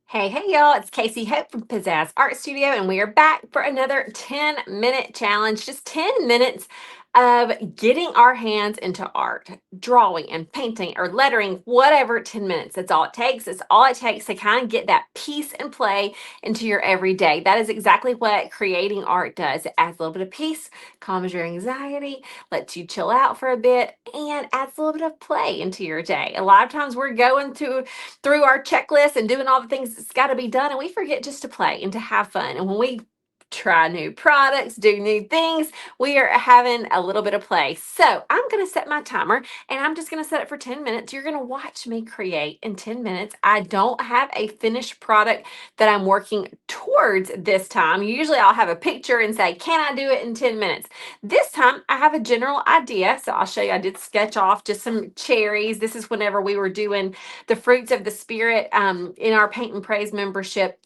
Hey y'all, it's Casey Hope from Pizzazz Art Studio, and we are back for another 10-minute challenge. Just 10 minutes of getting our hands into art, drawing and painting or lettering, whatever, 10 minutes. That's all it takes. It's all it takes to kind of get that peace and play into your everyday. That is exactly what creating art does. It adds a little bit of peace, calms your anxiety, lets you chill out for a bit, and adds a little bit of play into your day. A lot of times we're going through our checklist and doing all the things that's got to be done, and we forget just to play and to have fun. And when we try new products, do new things, we are having a little bit of play. So I'm going to set my timer, and I'm just going to set it for 10 minutes. You're going to watch me create in 10 minutes. I don't have a finished product that I'm working towards this time. Usually I'll have a picture and say, can I do it in 10 minutes? This time I have a general idea. So I'll show you. I did sketch off just some cherries. This is whenever we were doing the fruits of the spirit in our Paint and Praise membership.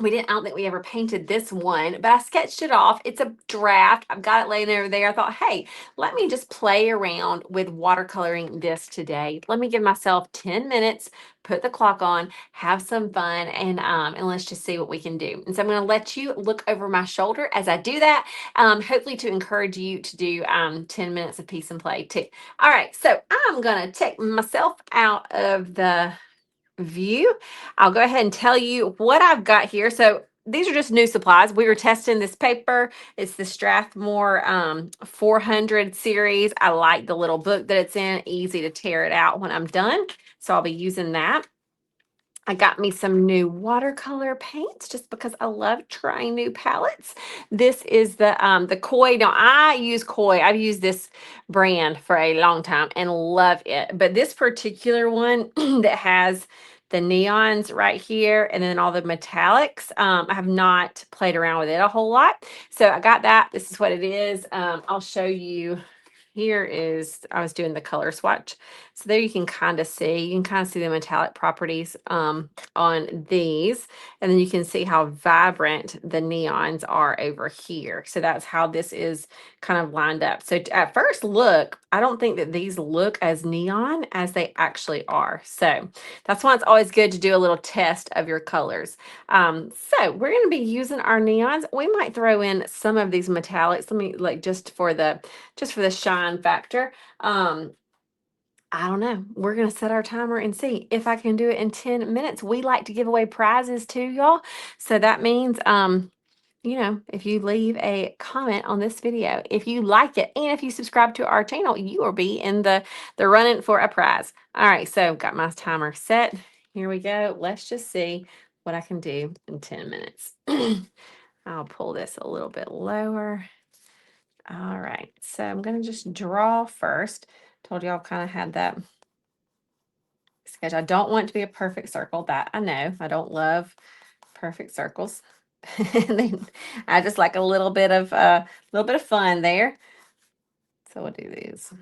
I don't think we ever painted this one, but I sketched it off. It's a draft. I've got it laying over there. I thought, hey, let me just play around with watercoloring this today. Let me give myself 10 minutes, put the clock on, have some fun, and let's just see what we can do. And so I'm going to let you look over my shoulder as I do that, hopefully to encourage you to do 10 minutes of peace and play too. All right, so I'm going to take myself out of the view. I'll go ahead and tell you what I've got here. So these are just new supplies. We were testing this paper. It's the Strathmore 400 series. I like the little book that it's in, easy to tear it out when I'm done. So I'll be using that. I got me some new watercolor paints just because I love trying new palettes. This is the Koi. Now I use Koi. I've used this brand for a long time and love it. But this particular one that has the neons right here and then all the metallics, I have not played around with it a whole lot. So I got that. This is what it is. I'll show you. Here is, I was doing the color swatch. So there you can kind of see the metallic properties on these. And then you can see how vibrant the neons are over here. So that's how this is kind of lined up. So at first look, I don't think that these look as neon as they actually are. So that's why it's always good to do a little test of your colors. So we're going to be using our neons. We might throw in some of these metallics. Let me like just for the shine factor. I don't know. We're going to set our timer and see if I can do it in 10 minutes. We like to give away prizes too, y'all. So that means, if you leave a comment on this video, if you like it, and if you subscribe to our channel, you will be in the running for a prize. All right, so got my timer set. Here we go. Let's just see what I can do in 10 minutes. I'll pull this a little bit lower. All right, so I'm going to just draw first. Told you I'll kind of had that sketch. I don't want it to be a perfect circle. That I know. I don't love perfect circles. I just like a little bit of fun there. So we'll do these.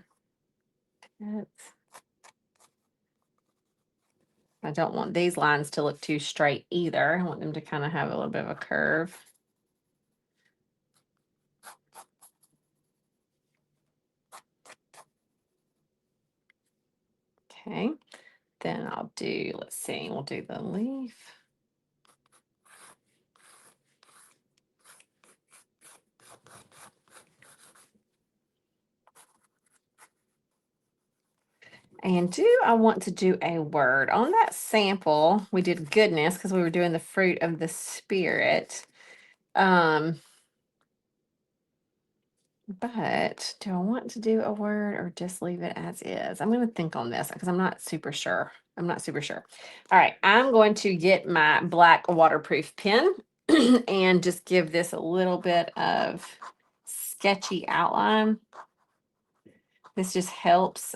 I don't want these lines to look too straight either. I want them to kind of have a little bit of a curve. Okay, then I'll do, let's see, we'll do the leaf. And do I want to do a word? On that sample, we did goodness because we were doing the fruit of the spirit. But do I want to do a word or just leave it as is? I'm going to think on this because I'm not super sure. All right, I'm going to get my black waterproof pen and just give this a little bit of sketchy outline. This just helps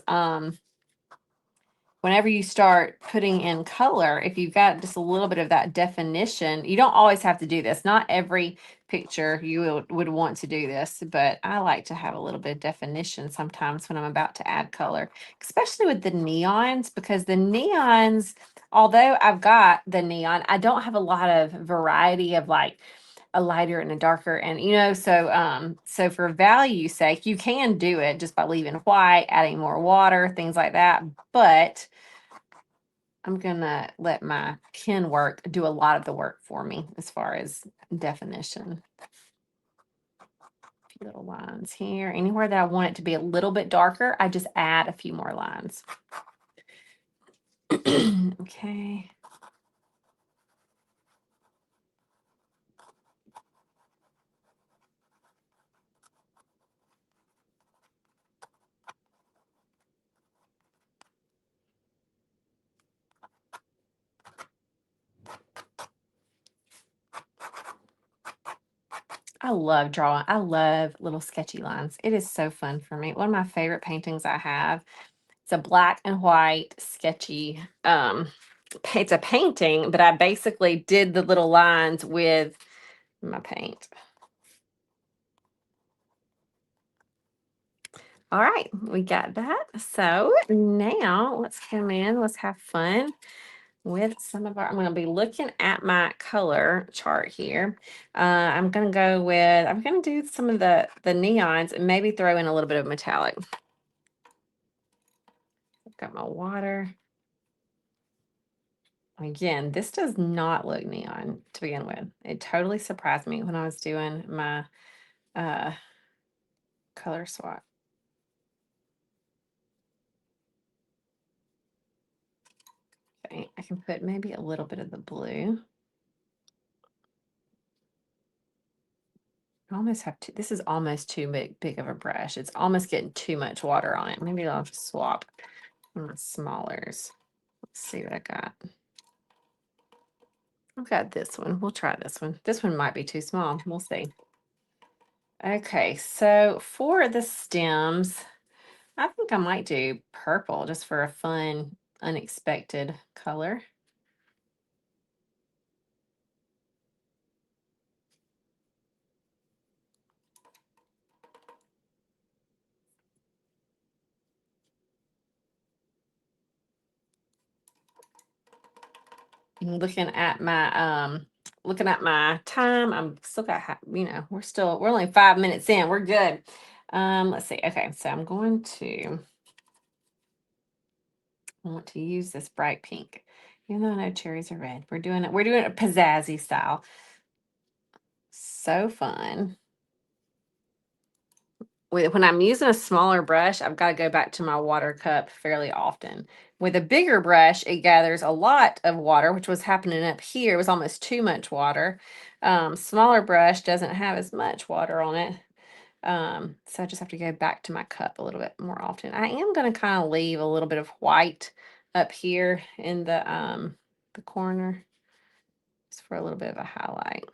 whenever you start putting in color, if you've got just a little bit of that definition, you don't always have to do this. Not every picture you would want to do this, but I like to have a little bit of definition sometimes when I'm about to add color, especially with the neons, because the neons, although I've got the neon, I don't have a lot of variety of like a lighter and a darker, and so for value sake you can do it just by leaving white, adding more water, things like that, but I'm gonna let my pen work do a lot of the work for me as far as definition. A few little lines here. Anywhere that I want it to be a little bit darker, I just add a few more lines. Okay. I love drawing. I love little sketchy lines. It is so fun for me. One of my favorite paintings I have, it's a black and white sketchy, it's a painting, but I basically did the little lines with my paint. All right, we got that. So now let's come in, let's have fun with some of our, I'm going to be looking at my color chart here. I'm going to go with, I'm going to do some of the neons and maybe throw in a little bit of metallic. I've got my water. Again, this does not look neon to begin with. It totally surprised me when I was doing my color swatch. Okay, I can put maybe a little bit of the blue. I almost have to, this is almost too big of a brush. It's almost getting too much water on it. Maybe I'll just swap my smallers. Let's see what I got. I've got this one. We'll try this one. This one might be too small. We'll see. Okay, so for the stems, I think I might do purple just for a fun, unexpected color. Looking at my time, I'm still got, we're only 5 minutes in. We're good. Let's see. Okay, so I want to use this bright pink. Even though I know cherries are red, we're doing a pizzazzy style. So fun. When I'm using a smaller brush, I've got to go back to my water cup fairly often. With a bigger brush, it gathers a lot of water, which was happening up here. It was almost too much water. Smaller brush doesn't have as much water on it. So I just have to go back to my cup a little bit more often. I am going to kind of leave a little bit of white up here in the corner just for a little bit of a highlight.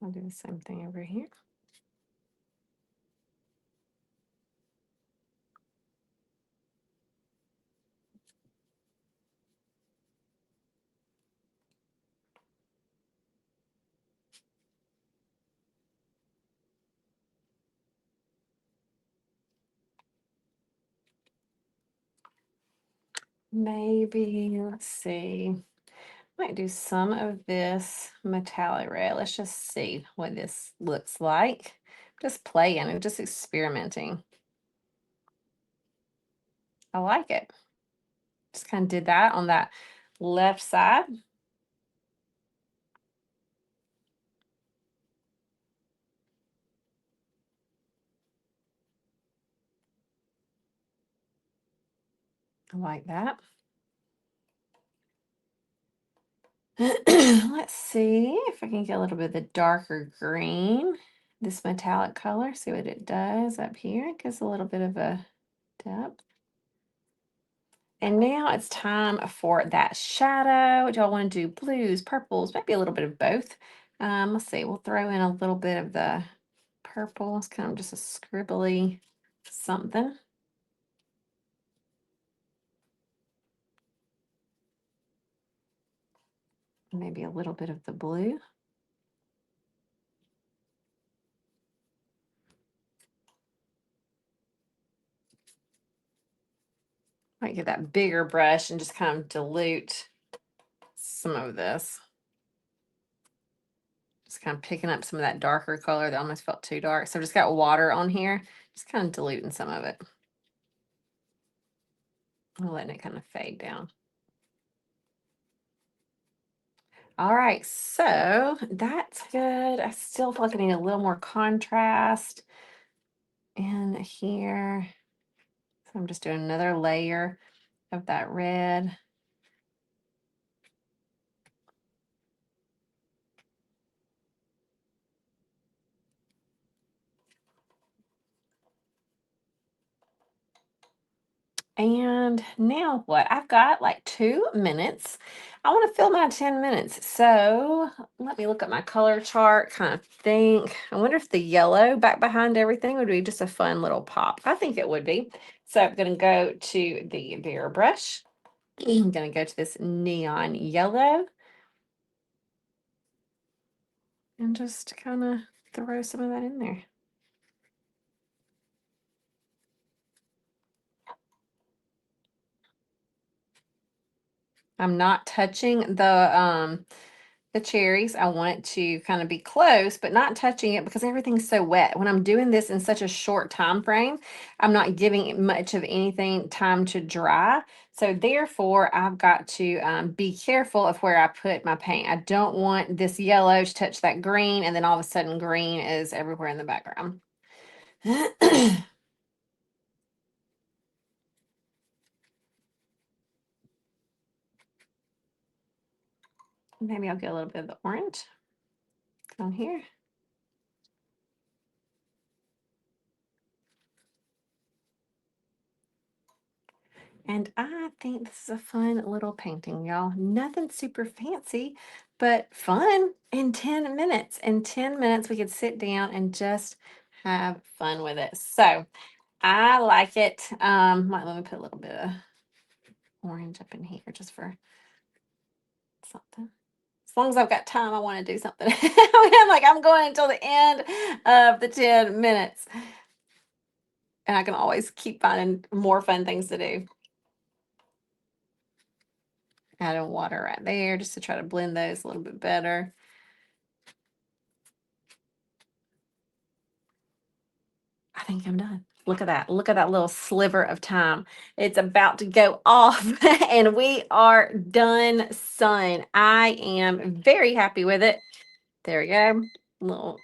I'll do the same thing over here. Maybe, let's see. Might do some of this metallic red. Let's just see what this looks like. Just playing and just experimenting. I like it. Just kind of did that on that left side. I like that. Let's see if I can get a little bit of the darker green. This metallic color, see what it does up here. It gives a little bit of a depth. And now it's time for that shadow. Do y'all want to do blues, purples, maybe a little bit of both? Let's see, we'll throw in a little bit of the purple. It's kind of just a scribbly something. Maybe a little bit of the blue. Might get that bigger brush and just kind of dilute some of this. Just kind of picking up some of that darker color that almost felt too dark. So I've just got water on here, just kind of diluting some of it. I'm letting it kind of fade down. All right, so that's good. I still feel like I need a little more contrast in here. So I'm just doing another layer of that red. And now what? I've got like 2 minutes. I want to fill my 10 minutes. So let me look at my color chart, kind of think. I wonder if the yellow back behind everything would be just a fun little pop. I think it would be. So I'm going to go to the Vera brush. I'm going to go to this neon yellow and just kind of throw some of that in there. I'm not touching the cherries. I want it to kind of be close, but not touching it because everything's so wet. When I'm doing this in such a short time frame, I'm not giving it much of anything time to dry. So therefore, I've got to be careful of where I put my paint. I don't want this yellow to touch that green, and then all of a sudden green is everywhere in the background. Maybe I'll get a little bit of the orange on here. And I think this is a fun little painting, y'all. Nothing super fancy, but fun in 10 minutes. In 10 minutes, we could sit down and just have fun with it. So I like it. Let me put a little bit of orange up in here just for something. As long as I've got time, I want to do something. I'm going until the end of the 10 minutes. And I can always keep finding more fun things to do. Adding water right there just to try to blend those a little bit better. I think I'm done. Look at that. Look at that little sliver of time. It's about to go off and we are done, son. I am very happy with it. There we go. Little.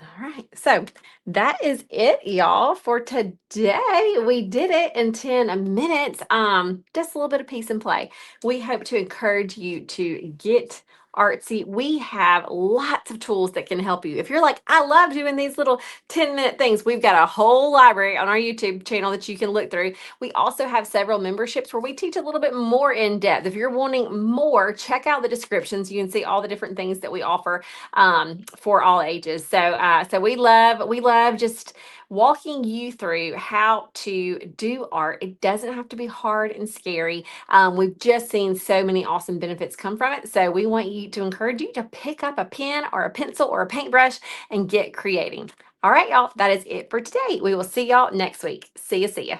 All right. So that is it, y'all, for today. We did it in 10 minutes. Just a little bit of peace and play. We hope to encourage you to get artsy. We have lots of tools that can help you. If you're like, I love doing these little 10-minute things, we've got a whole library on our YouTube channel that you can look through. We also have several memberships where we teach a little bit more in depth. If you're wanting more, check out the descriptions. You can see all the different things that we offer for all ages. So we love just walking you through how to do art. It doesn't have to be hard and scary. We've just seen so many awesome benefits come from it. So we want you to encourage you to pick up a pen or a pencil or a paintbrush and get creating. All right, y'all, that is it for today. We will see y'all next week. See ya.